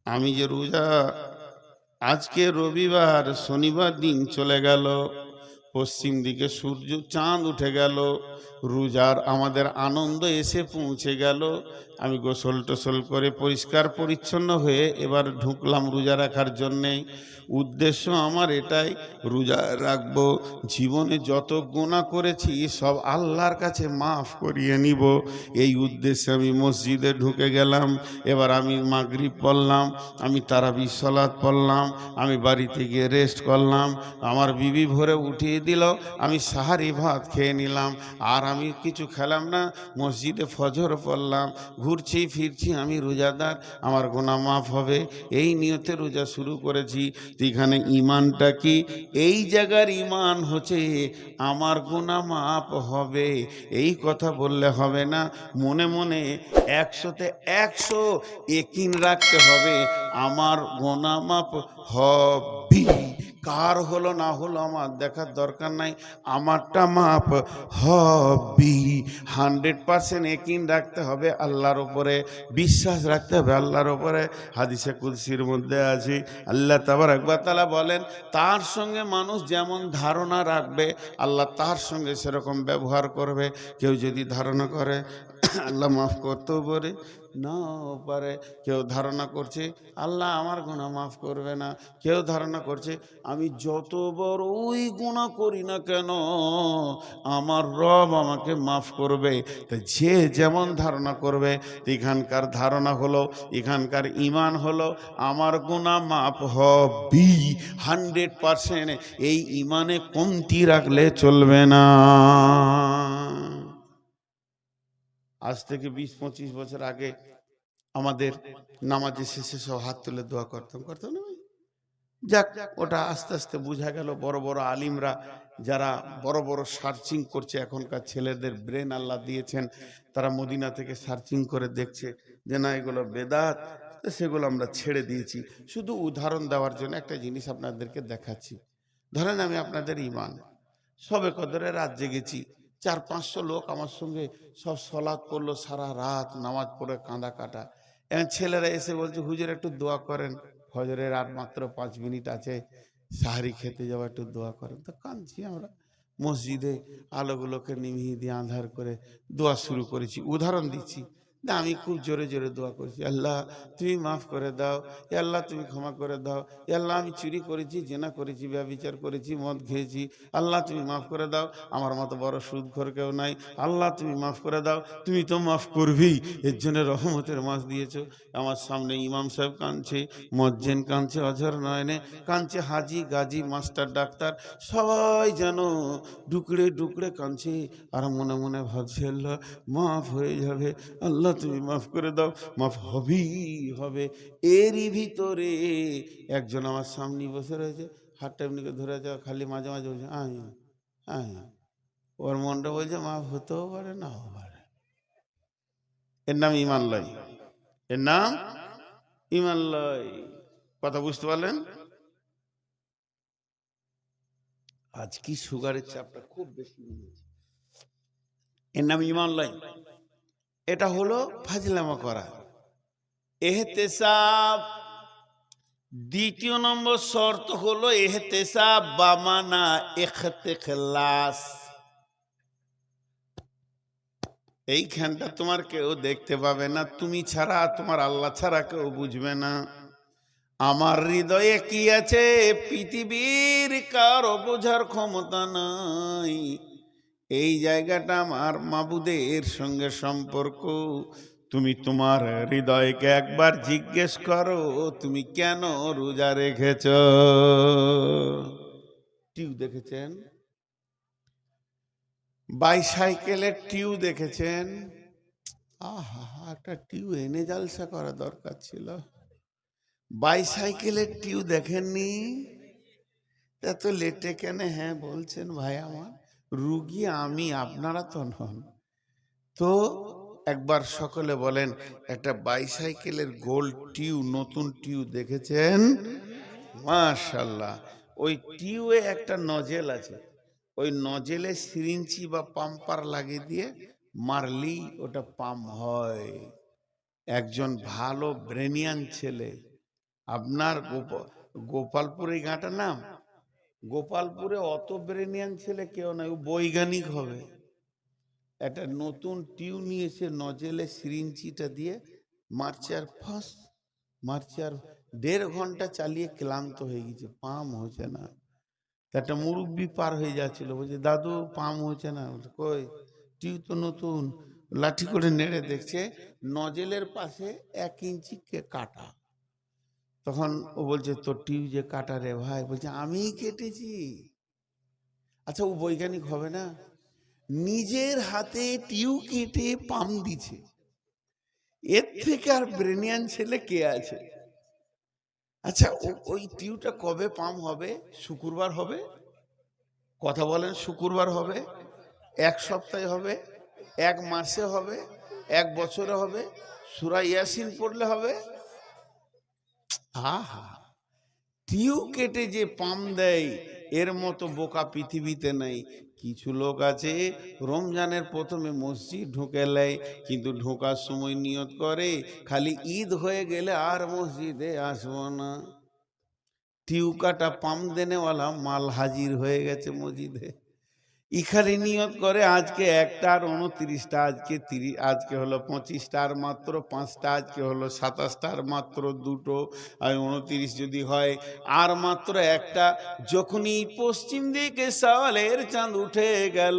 আমি যে রোজা, আজকে রবিবার, শনিবার দিন চলে গেল, পশ্চিম দিকে সূর্য চাঁদ উঠে গেল, রোজার আমাদের আনন্দ এসে পৌঁছে গেল। আমি গোসল টোসল করে পরিষ্কার পরিচ্ছন্ন হয়ে এবার ঢুকলাম রোজা রাখার জন্যে। উদ্দেশ্য আমার এটাই, রোজা রাখবো, জীবনে যত গুনাহ করেছি সব আল্লাহর কাছে মাফ করিয়ে নিব। এই উদ্দেশ্যে আমি মসজিদে ঢুকে গেলাম। এবার আমি মাগরিব পড়লাম, আমি তারাবি সালাত পড়লাম, আমি বাড়িতে গিয়ে রেস্ট করলাম, আমার বিবি ভোরে উঠিয়ে দিল, আমি সাহারি ভাত খেয়ে নিলাম, আর আমি কিছু খেলাম না, মসজিদে ফজর পড়লাম, ঘুরছি ফিরছি, আমি রোজাদার, আমার গুনাহ মাফ হবে, এই নিয়তে রোজা শুরু করেছি। তো এখানে ইমানটা কি? এই জায়গার ইমান হচ্ছে আমার গুনাহ মাফ হবে, এই কথা বললে হবে না, মনে মনে 100তে 100 একিন রাখতে হবে, আমার গুনাহ মাফ হবে। কার হলো না হলো আমার দেখার দরকার নাই, আমারটা মাপ হবে। 100% একিন রাখতে হবে আল্লাহর উপরে, বিশ্বাস রাখতে হবে আল্লাহর উপরে। হাদিসে কুদসির মধ্যে আছে, আল্লাহ তাবারক ওয়া তাআলা বলেন, তার সঙ্গে মানুষ যেমন ধারণা রাখবে আল্লাহ তার সঙ্গে সেরকম ব্যবহার করবে। কেউ যদি ধারণা করে আল্লাহ মাফ করতেও পারে, নাও পারে। কেউ ধারণা করছে আল্লাহ আমার গুনাহ মাফ করবে না, কেউ ধারণা করছে আমি যত বড়ই গুনাহ করি না কেন আমার রব আমাকে মাফ করবে। তো যে যেমন ধারণা করবে, এখানকার ধারণা হলো, এখানকার ঈমান হলো আমার গুনাহ মাফ হবে 100%। এই ঈমানে কমতি রাখলে চলবে না। আজ থেকে 20-25 বছর আগে আমাদের নামাজের শেষে সব হাত তুলে দোয়া করতাম না ভাই? যাক, ওটা আস্তে আস্তে বোঝা গেল, বড় বড় আলিমরা যারা বড় বড় সার্চিং করছে, এখনকার ছেলেদের ব্রেন আল্লাহ দিয়েছেন, তারা মদিনা থেকে সার্চিং করে দেখছে যে না এগুলো বেদাত, সেগুলো আমরা ছেড়ে দিয়েছি। শুধু উদাহরণ দেওয়ার জন্য একটা জিনিস আপনাদেরকে দেখাচ্ছি। ধরেন আমি আপনাদের ইমান, সবে কদরে রাত জেগেছি, 400-500 লোক আমার সঙ্গে সব সলাৎ করলো, সারা রাত নামাজ পড়ে কাঁদা কাটা। এখন ছেলেরা এসে বলছে হুজুর একটু দোয়া করেন, ফজরের আর মাত্র 5 মিনিট আছে, সাহারি খেতে যাওয়া, একটু দোয়া করেন। তো কাঁদছি আমরা, মসজিদে আলোগুলোকে নিভিয়ে দিয়ে আঁধার করে দোয়া শুরু করেছি। উদাহরণ দিচ্ছি, না আমি খুব জোরে জোরে দোয়া করছি, আল্লাহ তুমি মাফ করে দাও, এ আল্লাহ তুমি ক্ষমা করে দাও, এ আল্লাহ আমি চুরি করেছি, জেনা করেছি, ব্যভিচার করেছি, মদ খেয়েছি, আল্লাহ তুমি মাফ করে দাও, আমার মতো বড় সুদখোর কেউ নাই, আল্লাহ তুমি মাফ করে দাও, তুমি তো মাফ করবেই, এর জন্য রহমতের মাস দিয়েছো। আমার সামনে ইমাম সাহেব কাঁদছে, মজ্জেন কাঁদছে, অঝর নয়নে কাঁদছে, হাজি গাজী মাস্টার ডাক্তার সবাই যেন ডুকরে ডুকরে কাঁদছে, আর মনে মনে ভাবছে আল্লাহ মাফ হয়ে যাবে, আল্লাহ তুমি মাফ করে দাও, মাফ হবেই হবে। এরই ভিতরে একজন আমার সামনে বসে রয়েছে, হাতটা এমনি করে ধরে যাওয়া, খালি মাঝে মাঝে বলছে আয় আয়, ওর মনটা বলছে মাফ হতেও পারে নাও পারে। এর নাম ইমান লয়, এর নাম ইমান লয়। কথা বুঝতে পারলেন? আজ কি সুগারের চাপটা খুব বেশি নিয়েছে, এর নাম ইমান লয়। এটা হলো ফাজলামা করা, এহতেসাব। দ্বিতীয় নম্বর শর্ত হলো এহতেসাব বামানা ইখতিলাস। এইখানটা তোমার কেউ দেখতে পাবে না, তুমি ছাড়া, তোমার আল্লাহ ছাড়া কেউ বুঝবে না। আমার হৃদয়ে কি আছে পৃথিবীর কারো বোঝার ক্ষমতা নাই। এই জায়গাটা আমার মাবুদের সঙ্গে সম্পর্ক। তুমি তোমার হৃদয়কে একবার জিজ্ঞেস করো তুমি কেন রোজা রেখেছ। টিউ দেখেছেন? বাইসাইকেলের টিউ দেখেছেন? আহা, একটা টিউ এনে জালসা করা দরকার ছিল। বাইসাইকেলের টিউ দেখেননি? এত লেটে কেন হ্যাঁ বলছেন ভাই? আমার রুগী আমি, আপনারা তো নন। তো একবার সকলে বলেন, একটা বাইসাইকেলের গোল টিউ, নতুন টিউ দেখেছেন? মাশাআল্লাহ। ওই টিউয়ে একটা নজেল আছে, ওই নজেলে সিরিঞ্চি বা পাম্পার লাগিয়ে দিয়ে মারলি ওটা পাম্প হয়। একজন ভালো ব্রেনিয়ান ছেলে আপনার গোপালপুর এই গাঁটার নাম, গোপালপুরে অত ব্রেনিয়ান ছেলে কেউ নাই, ও বৈজ্ঞানিক হবে। একটা নতুন টিউ নিয়েছে, নজেলে সিরিঞ্জিটা দিয়ে মারছে আর ফাঁস মারছে, আর 1.5 ঘন্টা চালিয়ে ক্লান্ত হয়ে গেছে, পাম হচ্ছে না। একটা মুরব্বি পার হয়ে যাচ্ছিল, বলছে দাদু পাম হচ্ছে না। কই, টিউ তো নতুন। লাঠি করে নেড়ে দেখছে নজেলের পাশে 1 ইঞ্চি কাটা। তখন ও বলছে তোর টিউ যে কাটা রে ভাই, বলছে আমিই কেটেছি। আচ্ছা, ও বৈজ্ঞানিক হবে না? নিজের হাতে টিউ কেটে পাম দিছে, এর থেকে আর ব্রেনিয়ান ছেলে কে আছে? আচ্ছা, ওই টিউটা কবে পাম হবে? শুক্রবার হবে? কথা বলেন, শুক্রবার হবে? 1 সপ্তাহে হবে? 1 মাসে হবে? 1 বছরে হবে? সূরা ইয়াসিন পড়লে হবে? আহা, টিউ কেটে যে পাম দেয়, এর মতো বোকা পৃথিবীতে নাই। কিছু লোক আছে রমজানের প্রথমে মসজিদ ঢুকে নেয়, কিন্তু ঢোকার সময় নিয়ত করে খালি ঈদ হয়ে গেলে আর মসজিদে আসবো না। টিউ কাটা পাম দেনেওয়ালা মাল হাজির হয়ে গেছে মসজিদে। ইখানে নিয়ত করে আজকে 1টা আর 29টা, আজকে হলো 25টা আর মাত্র 5টা, আজকে হলো 27টা আর মাত্র 2টো, আর 29 যদি হয় আর মাত্র 1টা। যখনই পশ্চিম দিকে সওয়ালের চাঁদ উঠে গেল,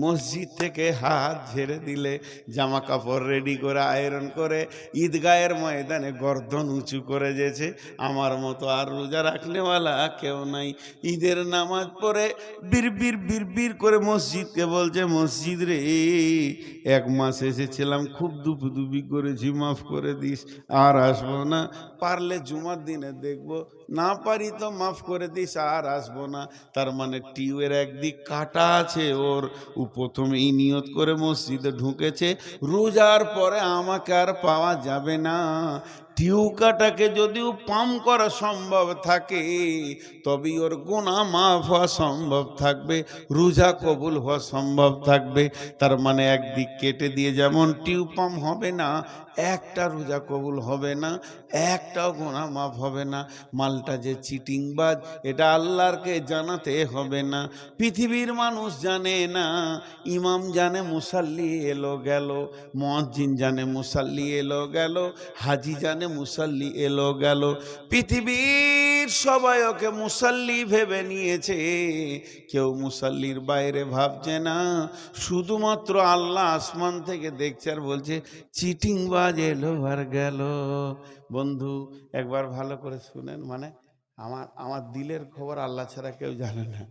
মসজিদ থেকে হাত ঝেড়ে দিলে, জামা কাপড় রেডি করে আয়রন করে ঈদগাহের ময়দানে গর্দন উঁচু করে যেছে। আমার মতো আর রোজা রাখনেওয়ালা কেউ নাই। ঈদের নামাজ পড়ে বিড়বিড় বিড়বিড় করে মসজিদকে বলছে, মসজিদ রে 1 মাস এসেছিলাম, খুব দুপুদুপি করেছি, মাফ করে দিস, আর আসবো না। পারলে জুমার দিনে দেখবো, না পারি তো মাফ করে দিস, আর আসবো না। তার মানে টিউয়ের একদিক কাটা আছে ওর। ও প্রথমেই নিয়ত করে মসজিদে ঢুকেছে, রোজার পরে আমাকে আর পাওয়া যাবে না। টিউ কাটাকে যদিও পাম করা সম্ভব থাকে, তবেই ওর গুনাহ মাফ হওয়া সম্ভব থাকবে, রোজা কবুল হওয়া সম্ভব থাকবে। তার মানে একদিক কেটে দিয়ে যেমন টিউ পাম হবে না, একটা রোজা কবুল হবে না, একটাও গুনাহ মাফ হবে না। মালটা যে চিটিংবাজ, এটা আল্লাহরকে জানাতে হবে না। পৃথিবীর মানুষ জানে না, ইমাম জানে মুসাল্লি এলো গেল, মুয়াজ্জিন জানে মুসাল্লি এলো গেল, হাজি জানে মুসাল্লি এলো গেল। পৃথিবীর সবাই ওকে মুসাল্লি ভেবে নিয়েছে, কেউ মুসাল্লির বাইরে ভাবছে না। শুধুমাত্র আল্লাহ আসমান থেকে দেখছে আর বলছে চিটিংবাজ এলো আর গেল। বন্ধু, একবার ভালো করে শুনেন, মানে আমার দিলের খবর আল্লাহ ছাড়া কেউ জানে না।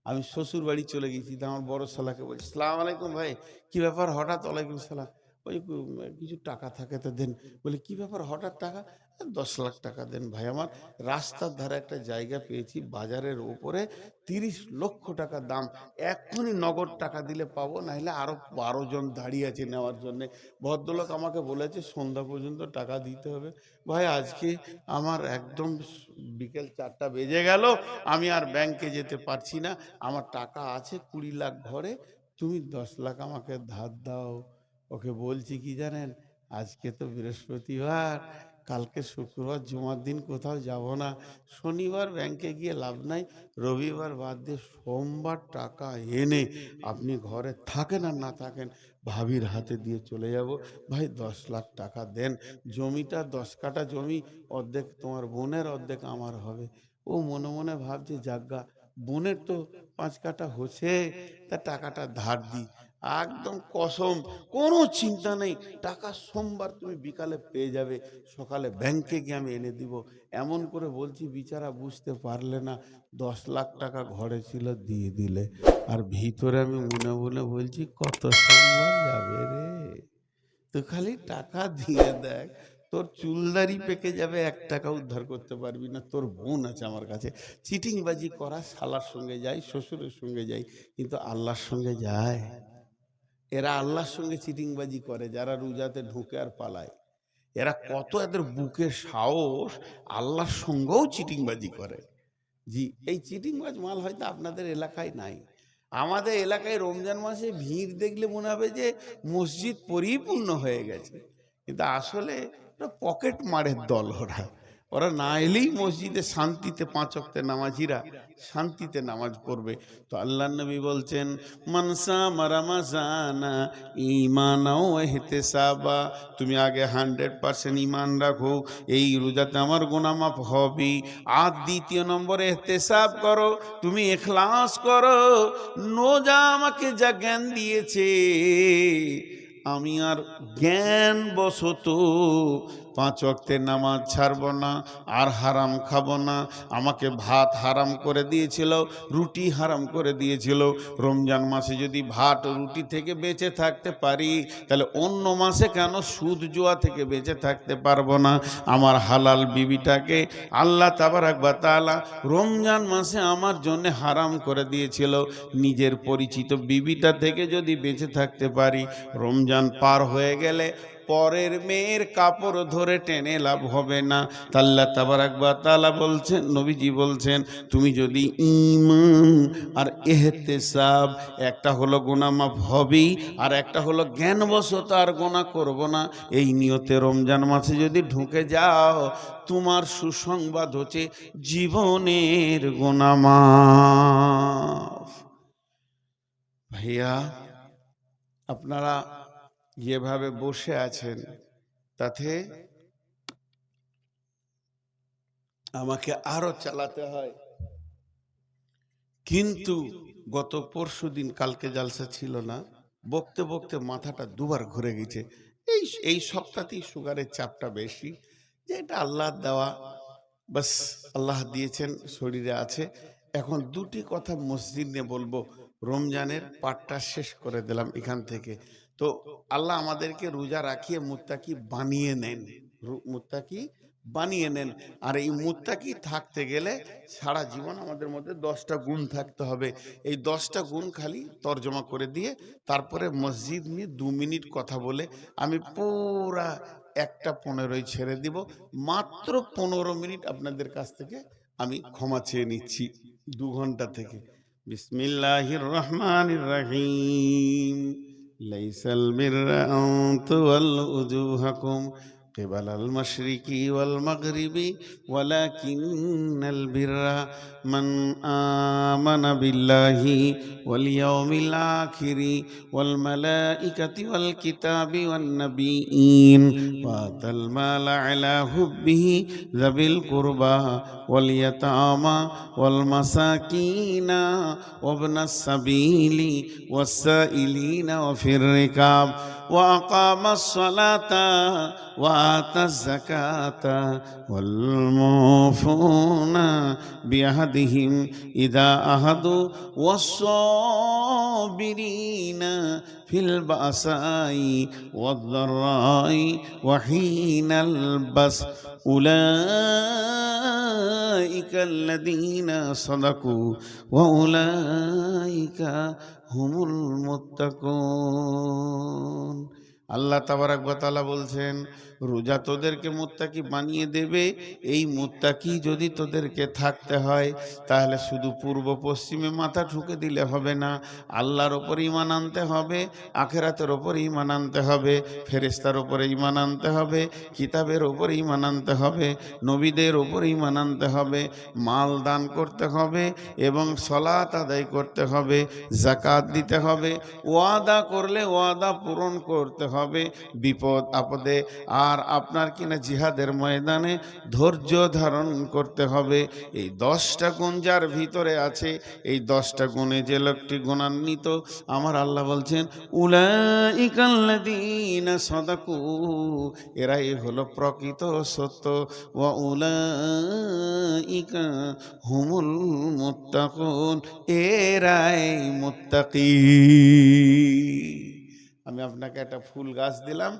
আমি শ্বশুর বাড়ি চলে গেছি, তো আমার বড় শালাকে বলছি, সালাম আলাইকুম ভাই। কি ব্যাপার হঠাৎ? ওয়ালাইকুম সালাম। ওই কিছু টাকা থাকে তো দেন। বলে কি ব্যাপার হঠাৎ টাকা? 10 লাখ টাকা দেন ভাই, আমার রাস্তার ধারে একটা জায়গা পেয়েছি বাজারের উপরে, 30 লক্ষ টাকা দাম, এক্ষুনি নগদ টাকা দিলে পাবো, নাহলে আরো 12 জন দাঁড়িয়ে আছে নেওয়ার জন্যে। ভদ্রলোক আমাকে বলেছে সন্ধ্যা পর্যন্ত টাকা দিতে হবে। ভাই আজকে আমার একদম বিকেল 4টা বেজে গেল, আমি আর ব্যাংকে যেতে পারছি না, আমার টাকা আছে 20 লাখ ঘরে, তুমি 10 লাখ আমাকে ধার দাও। ওকে বলছি কি জানেন, আজকে তো বৃহস্পতিবার, কালকে শুক্রবার, জুমার দিন কোথাও যাব না, শনিবার ব্যাংকে গিয়ে লাভ নাই, রবিবার বাদ দিয়ে সোমবার টাকা এনে আপনি ঘরে থাকেন আর না থাকেন ভাবির হাতে দিয়ে চলে যাব। ভাই 10 লাখ টাকা দেন, জমিটা 10 কাঠা জমি, অর্ধেক তোমার বোনের, অর্ধেক আমার হবে। ও মনে মনে ভাবছে জাগা, বোনের তো 5 কাঠা হচ্ছে, তা টাকাটা ধার দিই। একদম কসম, কোনো চিন্তা নেই, টাকা সোমবার তুমি বিকালে পেয়ে যাবে, সকালে ব্যাংকে গিয়ে আমি এনে দিব। এমন করে বলছি, বিচারা বুঝতে পারলে না, 10 লাখ টাকা ঘরে ছিল দিয়ে দিলে। আর ভিতরে আমি মনে মনে বলছি কত সোমবার যাবে রে, তো খালি টাকা দিয়ে দেখ, তোর চুলদারি পেকে যাবে, 1 টাকা উদ্ধার করতে পারবি না। তোর বোন আছে আমার কাছে। চিটিংবাজি করা শালার সঙ্গে যায়, শ্বশুরের সঙ্গে যায়, কিন্তু আল্লাহর সঙ্গে যায়? এরা আল্লাহর সঙ্গে চিটিংবাজি করে যারা রোজাতে ঢুকে আর পালায়। এরা কত, এদের বুকের সাহস, আল্লাহর সঙ্গেও চিটিংবাজি করে। জি, এই চিটিংবাজ মাল হয়তো আপনাদের এলাকায় নাই। আমাদের এলাকায় রমজান মাসে ভিড় দেখলে মনে হবে যে মসজিদ পরিপূর্ণ হয়ে গেছে, কিন্তু আসলে পকেট মারের দল ওরা। ওরা না এলেই মসজিদে শান্তিতে 5 ওয়াক্তের নামাজিরা শান্তিতে নামাজ পড়বে। তো আল্লাহ নবী বলছেন, মানসা মারামাজানা ঈমানাও ইহতিসাবা, তুমি আগে 100% ঈমান রাখো, এই রোজাতে আমার গুনাহ মাফ হবে। আর দ্বিতীয় নম্বরে ইহতিসাব করো, তুমি ইখলাস করো, রোজা আমাকে যা জ্ঞান দিয়েছে আমি আর জ্ঞান বশত 5 ওয়াক্তের নামাজ ছাড়ব না, আর হারাম খাবো না। আমাকে ভাত হারাম করে দিয়েছিল, রুটি হারাম করে দিয়েছিল। রমজান মাসে যদি ভাত রুটি থেকে বেঁচে থাকতে পারি, তাহলে অন্য মাসে কেন সুদ জুয়া থেকে বেঁচে থাকতে পারবো না? আমার হালাল বিবিটাকে আল্লাহ তাবারাক ওয়া তাআলা রমজান মাসে আমার জন্য হারাম করে দিয়েছিল। নিজের পরিচিত বিবিটা থেকে যদি বেঁচে থাকতে পারি, রমজান পার হয়ে গেলে পরের মেয়ের কাপড় ধরে টেনে লাভ হবে না। আল্লাহ তাবারাক ওয়া তাআলা বলছেন, নবীজি বলছেন, তুমি যদি ঈমান আর ইহতিসাব, একটা হলো গুনাহ মাফ হবেই, আর একটা হলো জ্ঞানবশত আর গুনাহ করব না, এই নিয়তে রমজান মাসে যদি ঢুকে যাও, তোমার সুসংবাদ হচ্ছে জীবনের গুনাহ মাফ। ভাইয়া, আপনারা যেভাবে বসে আছেন তাতে আমাকে আরো চালাতে হয়, কিন্তু গত পরশুদিন কালকে জালসা ছিল না, বকতে বকতে মাথাটা দুবার ঘুরে গেছে। এই সপ্তাহতেই সুগারের চাপটা বেশি, যে এটা আল্লাহর দেওয়া, বাস আল্লাহ দিয়েছেন, শরীরে আছে। এখন দুটি কথা মসজিদ নিয়ে বলবো, রমজানের পাঠটা শেষ করে দিলাম এখান থেকে। তো আল্লাহ আমাদেরকে রোজা রাখিয়ে মুত্তাকি বানিয়ে নেন, মুত্তাকি বানিয়ে নেন। আর এই মুত্তাকি থাকতে গেলে সারা জীবন আমাদের মধ্যে 10টা গুণ থাকতে হবে। এই 10টা গুণ খালি তর্জমা করে দিয়ে তারপরে মসজিদ নিয়ে 2 মিনিট কথা বলে আমি পুরা 1:15 ছেড়ে দিব। মাত্র 15 মিনিট আপনাদের কাছ থেকে আমি ক্ষমা চেয়ে নিচ্ছি 2 ঘন্টা থেকে। বিসমিল্লাহির রহমানির রহিম। লাইসাল বিররা আন তুওয়াল্লু উজুহাকুম কিবালাল মাশরিকি ওয়াল মাগরিবি ওয়ালাকিন্নাল বিররা মান আমানা বিল্লাহি ওয়াল ইয়াউমিল আখিরি ওয়াল মালাইকাতি ওয়াল কিতাবি ওয়ান নাবিয়্যিন ওয়া আতাল মালা আলা হুব্বিহি যাবিল কুরবা ওয়াল ইয়াতামা ওয়াল মাসাকিনা ওয়াবনাস সাবিলি ওয়াসাইলিনা ওয়া ফির রিকাব ওয়া আকামাস সালাতা ওয়া আতাজ যাকাতা ওয়াল মুফুনা বিআহদিহিম ইযা আহাদু ওয়াস-সাবিরিনা ফিল বাসাই ওয়াদ-দাররাই ওয়া হিনাল বাস উলাইকাল্লাযীনা সাদাকু ওয়া উলাইকা হুমুল মুত্তাকুন। আল্লাহ তাবারাক ওয়া তাআলা বলছেন, রোজা তোদেরকে মুত্তাকি বানিয়ে দেবে। এই মুত্তাকি যদি তোদেরকে থাকতে হয়, তাহলে শুধু পূর্ব পশ্চিমে মাথা ঠুকে দিলে হবে না, আল্লাহর ওপর ঈমান আনতে হবে, আখিরাতের ওপর ঈমান আনতে হবে, ফেরেশতার ওপর ঈমান আনতে হবে, কিতাবের ওপর ঈমান আনতে হবে, নবীদের ওপর ঈমান আনতে হবে, মাল দান করতে হবে এবং সালাত আদায় করতে হবে, যাকাত দিতে হবে, ওয়াদা করলে ওয়াদা পূরণ করতে হবে, বিপদ আপদে আর আপনার কিনা জিহাদের ময়দানে ধৈর্য ধারণ করতে হবে। এই 10টা গুণ যার ভিতরে আছে, এই 10টা গুণে যে লোকটি গুণান্বিত, আমার আল্লাহ বলছেন উলাইকাল্লাযীনা সাদাকু, এরাই হলো প্রকৃত সত্য, ওয়া উলাইকা হুমুল মুত্তাকুন, এরাই মুত্তাকি। আমি আপনাকে একটা ফুল গাছ দিলাম,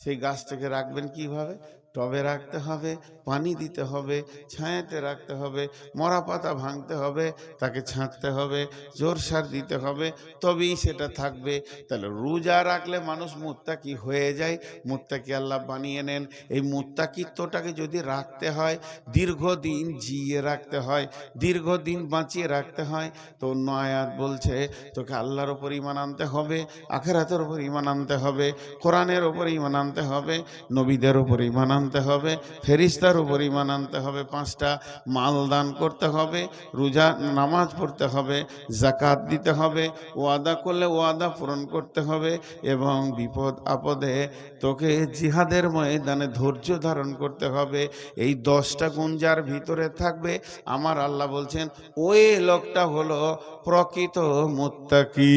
সেই গাছটাকে রাখবেন কিভাবে? টবে রাখতে হবে, পানি দিতে হবে, ছায়াতে রাখতে হবে, মরা পাতা ভাঙতে হবে, তাকে ছাঁটতে হবে, জোর সার দিতে হবে, তবেই সেটা থাকবে। তাহলে রোজা রাখলে মানুষ মুত্তাকি হয়ে যায়, মুত্তাকি আল্লাহ বানিয়ে নেন। এই মুত্তাকিত্বটাকে যদি রাখতে হয়, দীর্ঘদিন জিয়ে রাখতে হয়, দীর্ঘদিন বাঁচিয়ে রাখতে হয়, তো অন্য আয়াত বলছে তোকে আল্লাহর ওপর ঈমান আনতে হবে, আখিরাতের ওপর ঈমান আনতে হবে, কোরআনের ওপর ঈমান আনতে হবে, নবীদের ওপর ঈমান আনতে হবে, ফেরেশতার উপর ঈমান আনতে হবে, 5টা মাল দান করতে হবে, রোজা নামাজ পড়তে হবে, যাকাত দিতে হবে, ওয়াদা করলে ওয়াদা পূরণ করতে হবে, এবং বিপদ আপদে তোকে জিহাদের ময়দানে ধৈর্য ধারণ করতে হবে। এই 10টা গুণ যার ভিতরে থাকবে, আমার আল্লাহ বলছেন ওই লোকটা হলো প্রকৃত মুত্তাকি।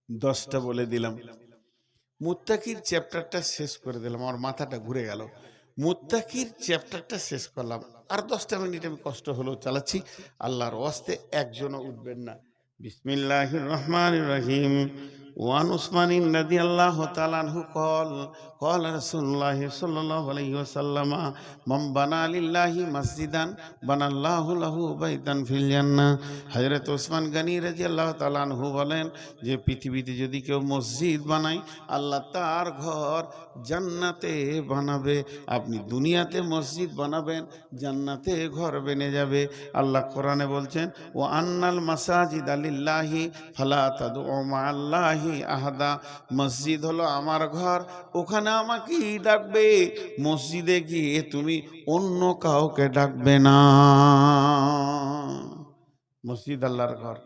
10টা বলে দিলাম, মুত্তাকির চ্যাপ্টারটা শেষ করে দিলাম, আমার মাথাটা ঘুরে গেল। মুত্তাকির চ্যাপ্টারটা শেষ করলাম, আর 10টা মিনিট আমি কষ্ট হলেও চালাচ্ছি, আল্লাহর ওয়াস্তে একজনও উঠবেন না। বিসমিল্লাহির রহমানির রহিম। ওয়ান উসমানিন রাদিয়াল্লাহু তাআলা আনহু قال رسول الله صلى الله عليه وسلم من بنى لله مسجدا بنى الله له بيتا في الجنة। হযরত ওসমান গনি রাদিয়াল্লাহু তাআলা আনহু বলেন যে পৃথিবীতে যদি কেউ মসজিদ বানায়, আল্লাহ তার ঘর জান্নাতে বানাবে। আপনি দুনিয়াতে মসজিদ বানাবেন, জান্নাতে ঘর বেনে যাবে। আল্লাহ কোরআনে বলছেন ও আন্নাল মাসাজিদা লিল্লাহি ফালা তাদউ মাআল্লাহি আহাদা। মসজিদ হলো আমার ঘর, ওখানে আমাকেই ডাকবে, মসজিদে গিয়ে তুমি অন্য কাউকে ডাকবে না। মসজিদ আল্লাহর ঘর,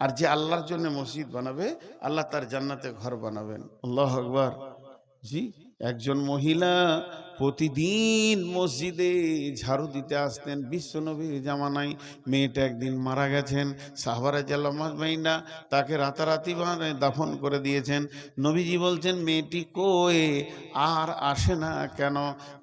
আর যে আল্লাহর জন্য মসজিদ বানাবে, আল্লাহ তার জান্নাতে ঘর বানাবেন। আল্লাহু আকবার। জি, একজন মহিলা প্রতিদিন মসজিদে ঝাড়ু দিতে আসতেন। বিশ্বনবীর জামানায় মেয়েটা একদিন মারা গেছেন, সাহাবারা জাল্লামাইনা তাকে রাতারাতি দাফন করে দিয়েছেন। নবীজি বলছেন মেয়েটি কই, আর আসে না কেন?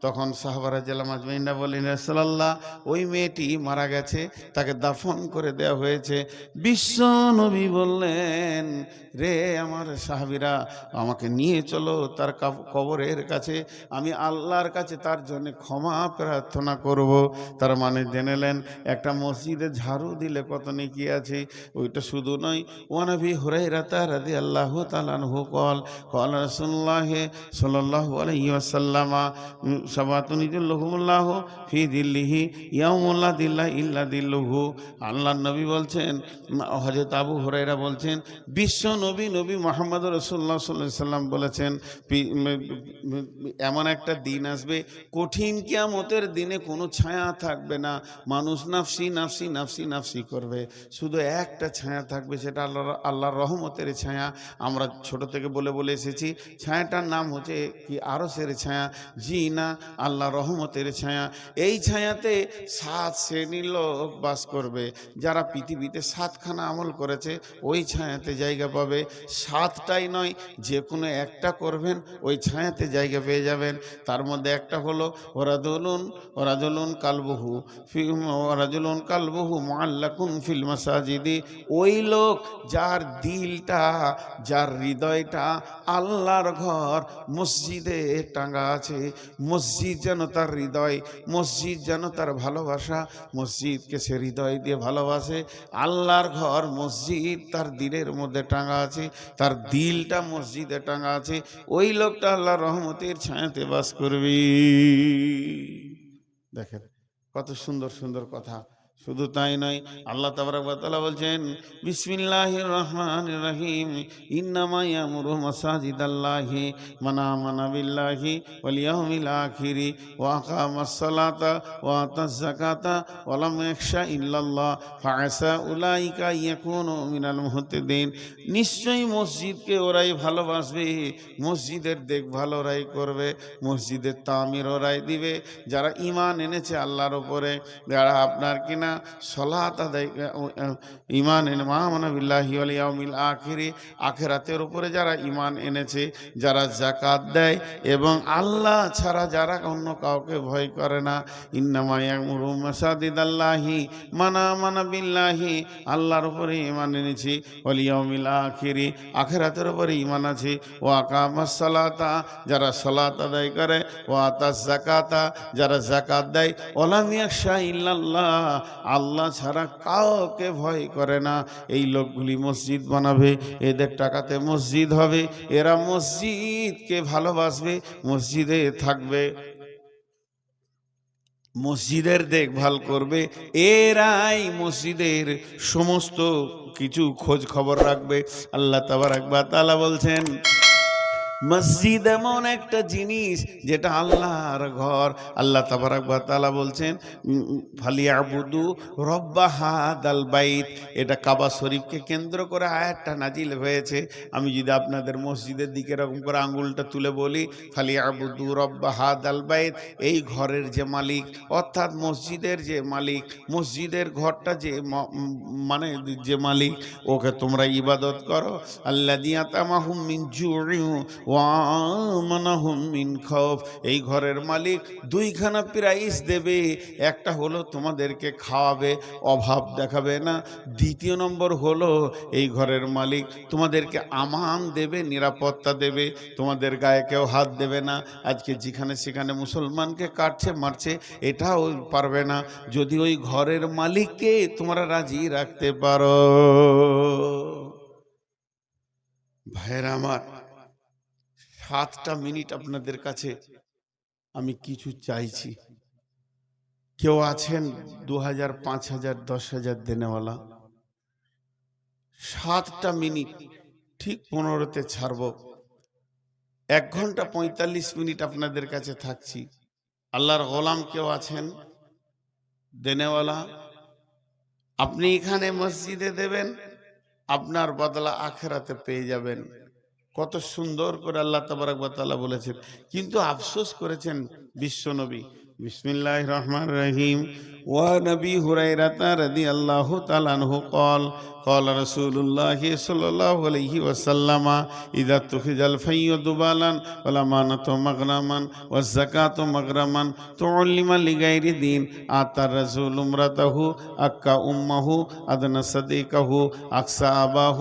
তখন সাহাবারা জাল্লামাইনা বলেন রাসূলুল্লাহ, ওই মেয়েটি মারা গেছে, তাকে দাফন করে দেওয়া হয়েছে। বিশ্বনবী বললেন রে আমার সাহাবীরা, আমাকে নিয়ে চলো তার কবরের কাছে, আমি আল্লাহর কাছে তার জন্য ক্ষমা প্রার্থনা করব। তার মানে জেনেলেন একটা মসজিদে ঝাড়ু দিলে কত নেকি আছে। ওইটা শুধু নয়, ওয়ানাবি হুরায়রা রাদিয়াল্লাহু তাআলা আনহু قال রাসূলুল্লাহ সাল্লাল্লাহু আলাইহি ওয়াসাল্লাম সাবাতুন ইযিল্লুহুমুল্লাহু ফি যিল্লিহি ইয়াউমুল লা যিল্লা ইল্লা যিল্লুহু। আল্লাহর নবী বলছেন, হযরত আবু হুরায়রা বলছেন, বিশ্ব নবী মুহাম্মদ রাসূলুল্লাহ সাল্লাল্লাহু আলাইহি ওয়াসাল্লাম বলেছেন এমন একটা দিন আসবে, কঠিন কিয়ামতের দিনে কোনো ছায়া থাকবে না, মানুষ নাফসি নাফসি নাফসি নাফসি করবে, শুধু একটা ছায়া থাকবে, সেটা আল্লাহর রহমতের ছায়া। আমরা ছোট থেকে বলে বলে এসেছি, ছায়াটার নাম হচ্ছে কি আরশের ছায়া। জি না, আল্লাহ রহমতের ছায়া। এই ছায়াতে 7 শ্রেণীর লোক বাস করবে। যারা পৃথিবীতে 7খানা আমল করেছে, ওই ছায়াতে জায়গা পাবে। 7টাই নয়, যে কোনো একটা করবেন, ওই ছায়াতে জায়গা পেয়ে যাবেন। তার মধ্যে একটা হলো ওরাজুলুন কালবুহু মুআল্লাকুন ফিল মাসাজিদি। ওই লোক যার দিলটা, যার হৃদয়টা আল্লাহর ঘর মসজিদে টাঙ্গা আছে। মসজিদ যেন তার হৃদয়, মসজিদ যেন তার ভালোবাসা, মসজিদকে সে হৃদয় দিয়ে ভালোবাসে। আল্লাহর ঘর মসজিদ তার দিলের মধ্যে টাঙ্গা আছে, তার দিলটা মসজিদে টাঙ্গা আছে। ওই লোকটা আল্লাহর রহমতের ছায়াতে বাস করবে। দেখেন কত সুন্দর সুন্দর কথা। শুধু তাই নয়, আল্লাহ তাবারক ওয়া তাআলা বলছেন বিসমিল্লাহির রহমানির রহিম ইন্নামা ইয়ামুরু মাসাজিদাল্লাহি মান আমানা বিল্লাহি ওয়াল ইয়াউমিল আখিরি ওয়া আকামাস সালাতা ওয়া আতাজ যাকাতা ওয়া লাম ইয়াখশা ইল্লাল্লাহ ফাআসা উলাইকা ইয়াকুনু মিনাল মুহতাদিন। নিশ্চয়ই মসজিদকে ওরাই ভালোবাসবে, মসজিদের দেখভাল ওরাই করবে, মসজিদের তামির ওরাই দিবে, যারা ঈমান এনেছে আল্লাহর উপরে, যারা আপনার কিনা সালাত আদায় ঈমান আমানা বিল্লাহি ওয়াল ইয়াউমিল আখিরি, আখিরাতের উপরে যারা ঈমান এনেছে, যারা যাকাত দেয় এবং আল্লাহ ছাড়া যারা অন্য কাউকে ভয় করে না। ইন্নামা ইয়ামুরু মাসাজিদাল্লাহি মান আমানা বিল্লাহি, আল্লাহর উপরে ঈমান এনেছি, ওয়াল ইয়াউমিল আখিরি, আখিরাতের উপরে ঈমান আছে, ওয়া আকামাস সালাতা, যারা সালাত আদায় করে, ওয়া আতাজ যাকাতা, যারা যাকাত দেয়, ওয়া লাম ইয়াখশা ইল্লাল্লাহ, আল্লাহ ছাড়া কাউকে ভয় করে না। এই লোকগুলি মসজিদ বানাবে, এদের টাকাতে মসজিদ হবে, এরা মসজিদকে ভালোবাসবে, মসজিদে থাকবে। মসজিদের দেখভাল করবে, এরাই মসজিদের সমস্ত কিছু খোঁজ খবর রাখবে। আল্লাহ তাবারক ওয়া তাআলা বলছেন, মসজিদ এমন একটা জিনিস যেটা আল্লাহর ঘর। আল্লাহ তাবারক ওয়া তাআলা বলছেন, ফালিয়াবুদু রব্বা হাদাল বাইত। এটা কাবা শরীফকে কেন্দ্র করে আয়াতটা নাজিল হয়েছে। আমি যদি আপনাদের মসজিদের দিকে এরকম করে আঙ্গুলটা তুলে বলি, ফালিয়াবুদু রব্বা হাদাল বাইত, এই ঘরের যে মালিক, অর্থাৎ মসজিদের যে মালিক, মসজিদের ঘরটা যে মানে যে মালিক, ওকে তোমরা ইবাদত করো। আল্লাযী আতামাহুম মিন জু'ইন ওয়া আমানাহুম মিন খাউফ। এই ঘরের মালিক দুইখানা প্রাইজ দেবে। একটা হলো তোমাদেরকে খাওয়াবে, অভাব দেখাবে না। দ্বিতীয় নম্বর হলো এই ঘরের মালিক তোমাদেরকে আমান দেবে, নিরাপত্তা দেবে, তোমাদের গায়ে কেউ হাত দেবে না। আজকে যেখানে সেখানে মুসলমানকে কাটছে মারছে, এটাও পারবে না, যদি ওই ঘরের মালিককে তোমরা রাজি রাখতে পারো। ভাইরা আমার, 7টা মিনিট আপনাদের কাছে আমি কিছু চাইছি। কেউ আছেন 2000, 5000, 10,000 দেনেওয়ালা? 7টা মিনিট ঠিক 15তে ছাড়ব। 1 ঘন্টা 45 মিনিট আপনাদের কাছে থাকছি। আল্লাহর গোলাম কেউ আছেন দেনেওয়ালা? আপনি এখানে মসজিদে দেবেন, আপনার বদলা আখেরাতে পেয়ে যাবেন। কত সুন্দর করে আল্লাহ তাবারক ওয়া তাআলা বলেছেন। কিন্তু আফসোস করেছেন বিশ্বনবী। বিসমিল্লাহির রহমানির রহিম। ওয়া নবী হুরায়রা রাদিয়াল্লাহু তাআলা আনহু قال قال رسول الله صلى الله عليه وسلم اذا اتخذ الفي دبالا والامانه مغرما والزكاه مغرما تعلم لغير دين اتى الرسول امرته اكا امه ادنى صديقه اقصى اباه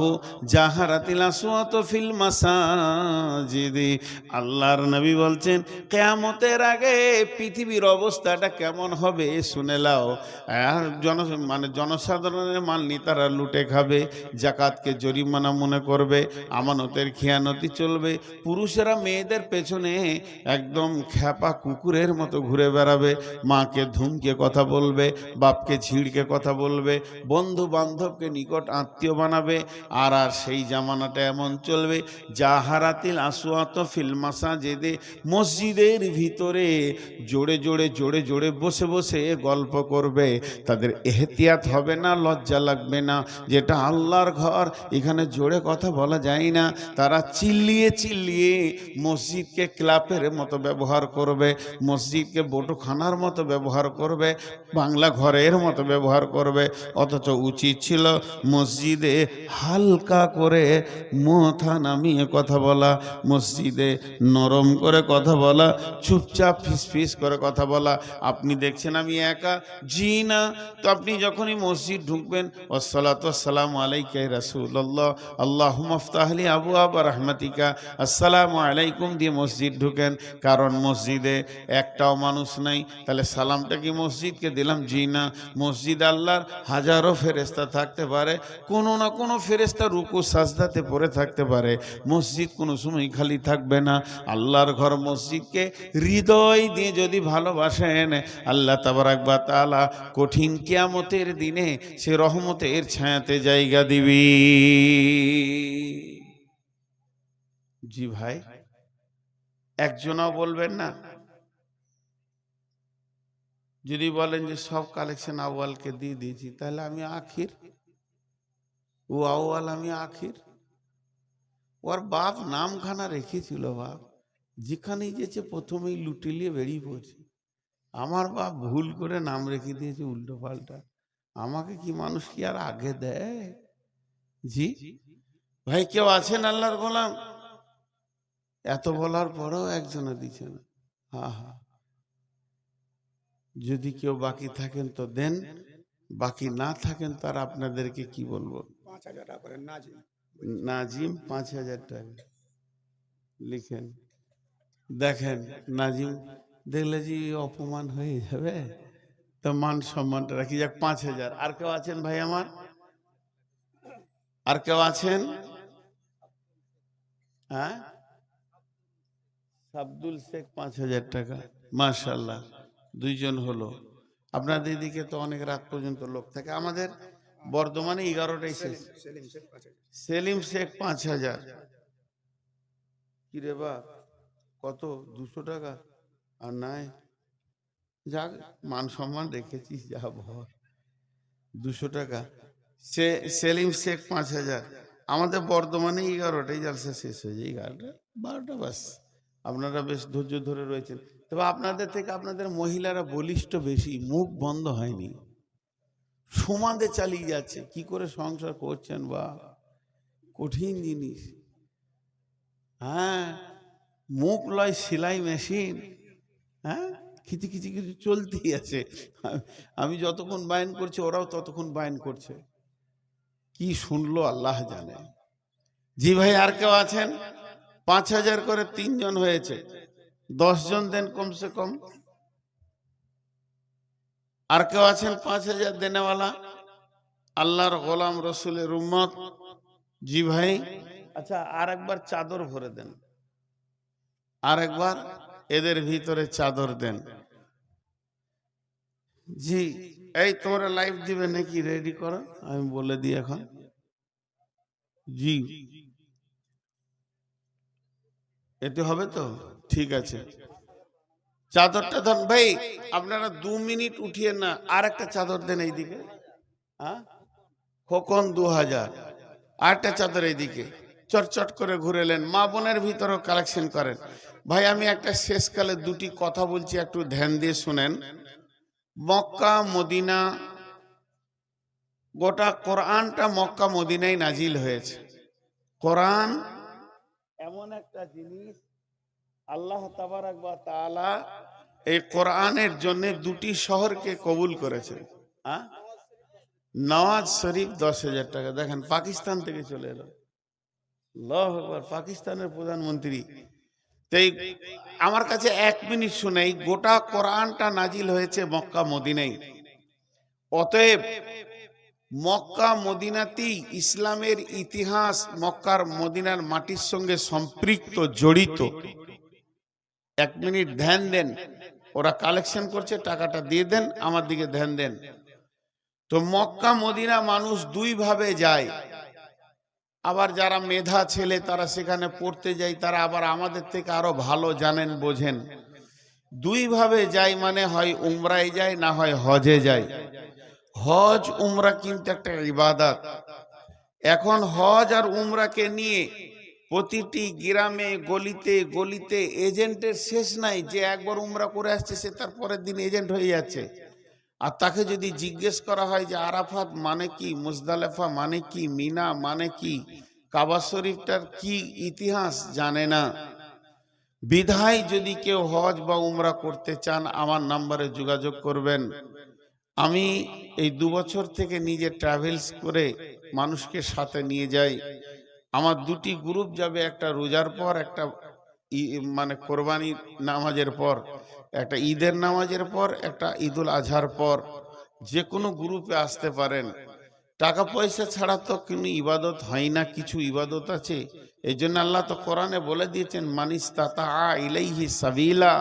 جاهرت الاصوات في المساجد। আল্লাহর নবী বলছেন, কিয়ামতের আগে পৃথিবীর অবস্থাটা কেমন হবে শুনে লাও। জনসাধারণের মাল তারা লুটে খাবে, জাকাতকে জরিমানা মনে করবে, আমানতের খেয়ানতি চলবে, পুরুষেরা মেয়েদের পেছনে একদম খ্যাপা কুকুরের মতো ঘুরে বেড়াবে, মাকে ধুমকে কথা বলবে, বাপকে ঝিড়কে কথা বলবে, বন্ধু বান্ধবকে নিকট আত্মীয় বানাবে। আর সেই জামানাটা এমন চলবে, জাহারাতিল আসওয়াত ফিল মাসাজিদে, মসজিদের ভিতরে জোরে জোরে জোরে জোরে বসে বসে গল্প করবে। তাদের এহতিয়াত হবে না, লজ্জা লাগবে না, যেটা আল্লাহর ঘর, এখানে জোরে কথা বলা যায় না। তারা চিল্লিয়ে চিল্লিয়ে মসজিদকে ক্লাবের মতো ব্যবহার করবে, মসজিদকে বটখানার মতো ব্যবহার করবে, বাংলা ঘরের মতো ব্যবহার করবে। অথচ উচিত ছিল মসজিদে হালকা করে মাথা নামিয়ে কথা বলা, মসজিদে নরম করে কথা বলা, চুপচাপ ফিসফিস করে কথা বলা। আপনি দেখছেন আমি একা? জি না। তো আপনি যখনই মসজিদ ঢুকবেন, ওয়াসসালাতু ওয়াসসালামু আলাইকা ইয়া রাসূলুল্লাহ, আল্লাহুম্মা ইফতাহ লি আবওয়াবা রাহমাতিকা, আসসালামু আলাইকুম দিয়ে মসজিদ ঢুকেন। কারণ মসজিদে একটাও মানুষ নাই, তাহলে সালামটা কি মসজিদকে দিলাম? জি না। মসজিদ আল্লাহর হাজারো ফেরেশতা থাকতে পারে, কোনো না কোনো ফেরেশতা রুকু সাজদাতে পড়ে থাকতে পারে, মসজিদ কোনো সময় খালি থাকবে না। আল্লাহর ঘর মসজিদকে হৃদয় দিয়ে যদি ভালোবাসেন, আল্লাহ তাবারক ওয়া তাআলা কঠিন কিয়ামতের দিনে সে রহমতের ছায়াতে জায়গা দিবি। জি ভাই, একজনও বলবেন না? যদি বলেন যে সব কালেকশন আউয়ালকে দিয়ে দিয়েছি, তাহলে আমি আখির, ও আউয়াল আমি আখির। ওর বাপ নামখানা রেখেছিল, বাপ যেখানেই যেছে প্রথমেই লুটিলিয়ে বেরিয়ে পড়ছে। আমার বাপ ভুল করে নাম রেখে দিয়েছে উল্টো পাল্টা, আমাকে কি মানুষ কি আর আগে দেয়? জি ভাই, কেউ আছেন আল্লাহর গোলাম? এত বলার পরেও একজনে দিচ্ছে না। হা হা, যদি কেউ বাকি থাকেন তো দেন, বাকি না থাকেন তার আপনাদেরকে কি বলবো, 5,000 টাকা করে নাজিম। নাজিম 5,000 টাকা লিখেন। দেখেন নাজিম দেখলে যে অপমান হয়ে যাবে, তো মান সম্মানটা রাখি যাক। 5,000। আর কেউ আছেন ভাই আমার? আর কেউ আছেন? হ্যাঁ, আব্দুল শেখ 5,000 টাকা, মাশাআল্লাহ। দুইজন হলো। আপনাদের দিকে তো অনেক রাত পর্যন্ত লোক থাকে। আমাদের বর্ধমানে 11টাই শেষ। সেলিম শেখ 5,000। কিরে বা কত? 200 টাকা আর নাই। যাক, মান সম্মান রেখেছিস, যা ভর। 200 টাকা। সেলিম শেখ 5,000। আমাদের বর্ধমানে 11টাই জালসা শেষ হয়ে যায়, 11টা 12টা বাস। আপনারা বেশ ধৈর্য ধরে রয়েছেন। তবে আপনাদের থেকে আপনাদের মহিলারা বলিষ্ঠ বেশি, মুখ বন্ধ হয়নি, সমানে চালিয়ে যাচ্ছে। কি করে সংসার করছেন বা, কঠিন জিনিস। হ্যাঁ, মুখ লয় সেলাই মেশিন। হ্যাঁ, কিছু কিছু কিছু চলতেই আছে। আমি যতক্ষণ বায়ন করছি ওরাও ততক্ষণ বায়ন করছে। কি শুনলো আল্লাহ জানে। জি ভাই, আর কেউ আছেন? 5,000 করে 3 জন হয়েছে, 10 জন দেন কমসে কম। আর কেউ আছেন 5,000 দেনেওয়ালা? আল্লাহর গোলাম রসুলের উম্মত। জি ভাই। আচ্ছা, আর একবার চাদর ভরে দেন, আর একবার এদের ভিতরে চাদর দেন। জি, এই তোমরা লাইভ দিবে নাকি? রেডি করো, আমি বলে দিই এখন। জি, এতে হবে তো? ঠিক আছে। চাদরটা ধন ভাই, আপনারা 2 মিনিট উঠিয়ে না, আর একটা চাদর দেন এইদিকে। হ্যাঁ, খোকন 2000। আরেকটা চাদর এইদিকে। চটচট করে ঘুরেলেন। মা বোনের ভিতরেও কালেকশন করেন। ভাই, আমি একটা শেষকালে দুটি কথা বলছি, একটু ধ্যান দিয়ে শুনেন। মক্কা মদিনা, গোটা কোরআনটা মক্কা মদিনায় নাজিল হয়েছে। কোরআন এমন একটা জিনিস, আল্লাহ তাবারাক ওয়া তাআলা এই কোরআনের জন্য দুটি শহরকে কবুল করেছে। নওয়াজ শরীফ 10,000 টাকা। দেখেন, পাকিস্তান থেকে চলে এলো। আল্লাহু আকবার, পাকিস্তানের প্রধানমন্ত্রী। তাই আমার কাছে 1 মিনিট শুনেই, গোটা কোরআনটা নাজিল হয়েছে মক্কা মদিনায়। অতএব মক্কা মদিনাতেই ইসলামের ইতিহাস মক্কার মদিনার মাটির সঙ্গে সম্পৃক্ত, জড়িত। 1 মিনিট ধ্যান দেন। ওরা কালেকশন করছে, টাকাটা দিয়ে দেন, আমার দিকে ধ্যান দেন। তো মক্কা মদিনা মানুষ 2 ভাবে যায়। আবার যারা মেধা ছেলে তারা সেখানে পড়তে যায়, তারা আবার আমাদের থেকে আরো ভালো জানেন বোঝেন। 2 ভাবে যায়, মানে হয় উমরায় যায়, না হয় হজে যায়। হজ উমরা কিন্তু একটা ইবাদত। এখন হজ আর উমরাকে নিয়ে প্রতিটি গ্রামে গলিতে গলিতে এজেন্টের শেষ নাই। যে একবার উমরা করে আসছে সে তার পরের দিন এজেন্ট হয়ে যাচ্ছে। আর তাকে যদি জিজ্ঞেস করা হয় যে আরাফাত মানে কি, মুজদালেফা মানে কি, মিনা মানে কি, কাবা শরীফটার কি ইতিহাস জানে না। বিধায় যদি কেউ হজ বা উমরা করতে চান, আমার নম্বরে যোগাযোগ করবেন। আমি এই 2 বছর থেকে নিজে ট্রাভেলস করে মানুষকে সাথে নিয়ে যাই। আমার 2টি গ্রুপ যাবে, একটা রোজার পর, একটা মানে কোরবানির নামাজের পর, একটা ঈদের নামাজের পর, একটা ঈদুল আজহার পর। যে কোনো গ্রুপে আসতে পারেন। টাকা পয়সা ছাড়া তো কোনো ইবাদত হয় না, কিছু ইবাদত আছে। এই জন্য আল্লাহ তো কোরআনে বলে দিয়েছেন, মানিস্তাতা ইলাইহি সাবিলা,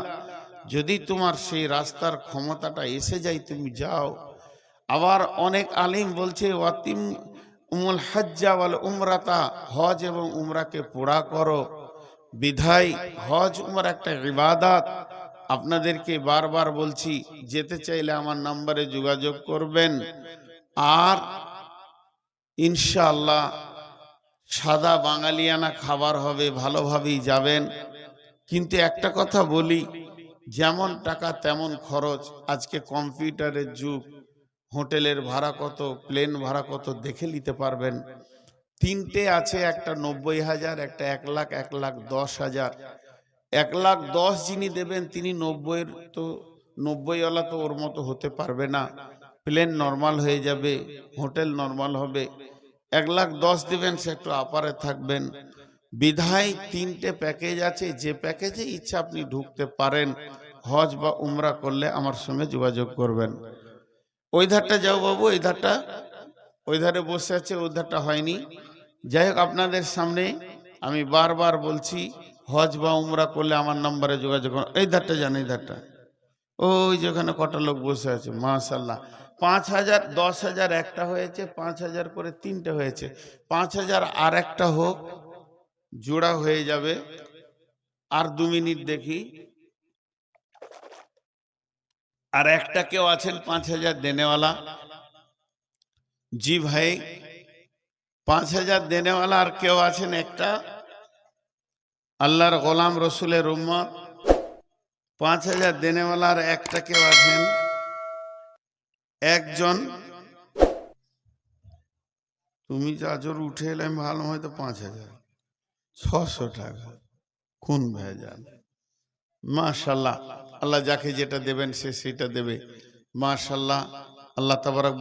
যদি তোমার সেই রাস্তার ক্ষমতাটা এসে যায় তুমি যাও। আবার অনেক আলিম বলছে ওয়াতিম উমুল হজ্জা ওয়াল উমরাতা, হজ এবং উমরাকে পুরা করো। বিধায় হজ উমরা একটা ইবাদত। আপনাদেরকে বারবার বলছি, যেতে চাইলে আমার নম্বরে যোগাযোগ করবেন। আর ইনশাআল্লাহ সাদা বাঙালিয়ানা খাবার হবে, ভালোভাবেই যাবেন। কিন্তু একটা কথা বলি, যেমন টাকা তেমন খরচ। আজকে কম্পিউটারের যুগ, হোটেলের ভাড়া কত, প্লেন ভাড়া কত দেখে নিতে পারবেন। 3টে আছে, একটা 90,000, একটা 1 লাখ, 1,10,000। 1,10,000 যিনি দেবেন তিনি 90-এর তো 90-ওয়ালা তো ওর মতো হতে পারবে না। প্লেন নর্মাল হয়ে যাবে, হোটেল নর্মাল হবে। 1,10,000 দেবেন, সে একটু আপারে থাকবেন। বিধায় 3টে প্যাকেজ আছে, যে প্যাকেজে ইচ্ছা আপনি ঢুকতে পারেন। হজ বা উমরা করলে আমার সঙ্গে যোগাযোগ করবেন। ওই ধারটা যাও বাবু, এই ধারটা, ওই ধারে বসে আছে, ওই ধারটা হয়নি। যাই হোক, আপনাদের সামনে আমি বারবার বলছি, হজ বা উমরা করলে আমার নম্বরে যোগাযোগ করুন। এই ধারটা যান, এই ধারটা, ওই যেখানে কটা লোক বসে আছে, মাশাল্লাহ। 5,000, 10,000 একটা হয়েছে, 5,000 করে 3টে হয়েছে। 5,000 আর একটা হোক, জোড়া হয়ে যাবে। আর 2 মিনিট দেখি। আর একটা কেউ আছেন 5,000 দেনেওয়ালা? জি ভাই, 5,000 দেনেওয়ালা আর কেউ আছেন একটা? আল্লাহর গোলাম রসুলের উম্মত, 5,000 দেনেওয়ালা আর একটা কেউ আছেন? একজন। তুমি যা জোর উঠে এলে আমি ভালো, হয়তো 5,000, 600 টাকা। কোন ভেজাল! মাশাল্লাহ, আল্লাহ যাকে যেটা দেবেন সে সেটা দেবে। মাশাল্লাহ, আল্লাহ তাবারক